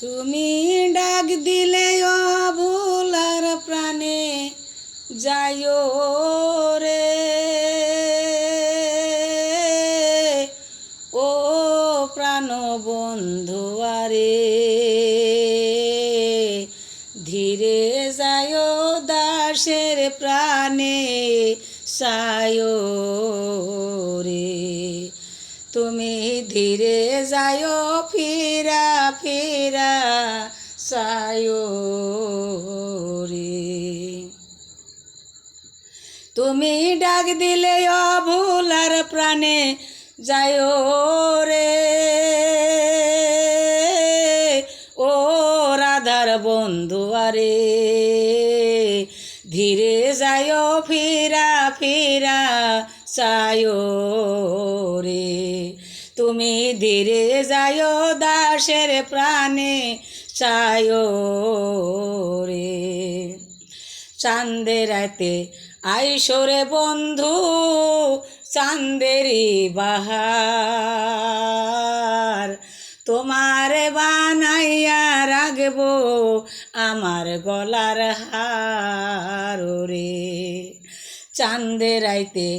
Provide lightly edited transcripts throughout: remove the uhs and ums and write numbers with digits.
তুমি ডাক দিলে অবুলার প্রাণে যাইও রে ও প্রাণ বন্ধুয়ারে ধীরে যাইও দাসের প্রাণে সায়ো রে তুমি ধীরে যাইও ফিরা ফিরা সায়ো রে তুমি ডাক দিলে অভুলার প্রাণে যাইও রে ও রাধার বন্ধুয়ারে ধীরে যাইও ফিরা ফিরা সায়ো রে তুমি ধীরে যাইও দাসের প্রাণে সায়ো রে চাঁদের রাতে আইসরে বন্ধু চাঁদেরি বাহার তোমার বানাইয়া রাখবো আমার গলার হার রে চাঁদের রাইতে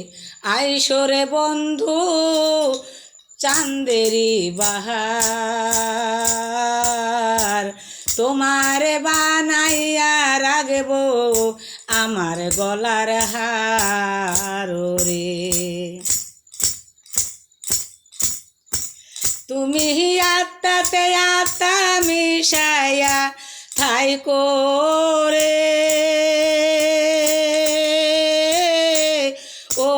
আইসরে বন্ধু চাঁদেরি বাহার তোমার বানাইয়া রাখবো আমার গলার হার রে তুমি আত্মাতে আত্মা মিশাইয়া থাইকো রে ও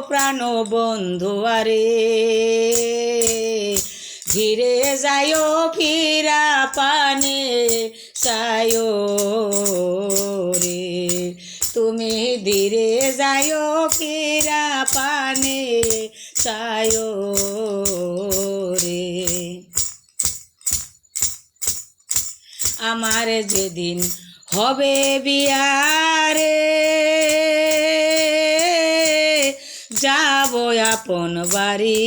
প্রাণ বন্ধুয়ারে ধীরে যাইও ফিরা পানে সায়ো রে তুমি ধীরে যাইও ফিরা পানে সায়ো রে আমার যেদিন হবে বিয়ারে যাবো আপন বাড়ি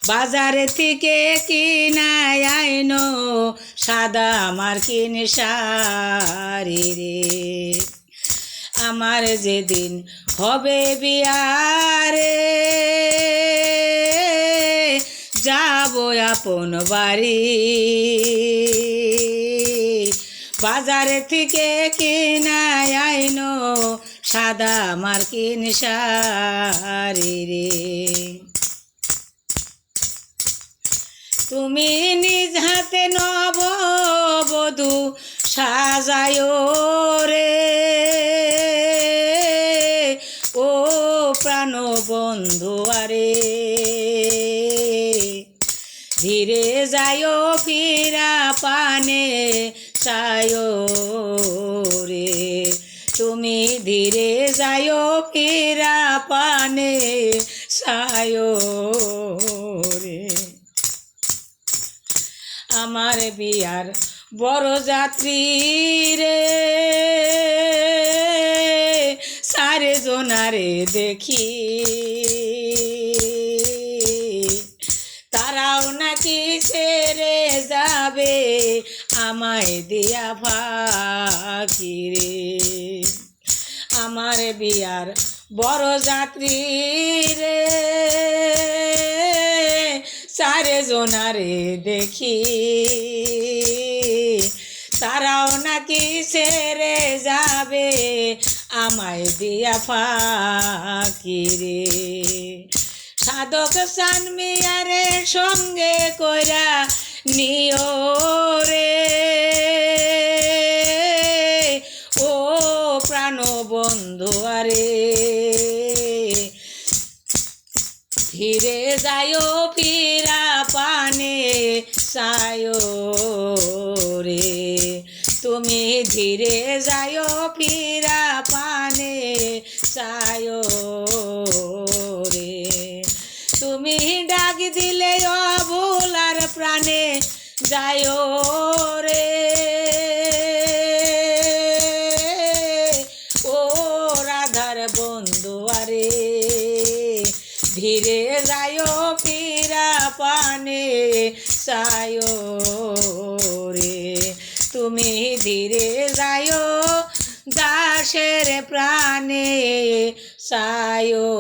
বাজার থেকে কিনায় আইনো সাদা মার্কিন শাড়ি রে আমার যেদিন হবে বিয়ারে যাবো আপন বাড়ি বাজার থেকে কিনায় আইনো সাদা মার্কিন শাড়ি রে তুমি নিজ হাতে নববধূ সাজায়ো রে ও প্রাণ বন্ধুয়ারে ধীরে যাইও ফিরা পানে সায়ো রে তুমি ধীরে যাইও ফিরা পানে সায়ো রে আমার বিয়ার বড় যাত্রী রে সারে জোনারে দেখি তারাও নাকি ছেড়ে যাবে আমায় দিয়া ফাঁকি রে আমার বিয়ার বড় যাত্রী রে সারে জোনারে দেখি তারাও নাকি ছেড়ে যাবে আমায় দিয়া ফাঁকি রে সাধক চান মিয়ারে সঙ্গে কইরা নিও রে ও প্রাণ বন্ধুয়ারে ধীরে যাইও ফিরা পানে সায়ো রে তুমি ধীরে যাইও ফিরা পানে সায়ো রে তুমি ডাক দিলে অবুলার প্রাণে যাইও রে ও রাধার বন্ধুয়ারে ধীরে যাইও ফিরা পানে সায়ো রে তুমি ধীরে যায়ো দাসের প্রাণে সায়ো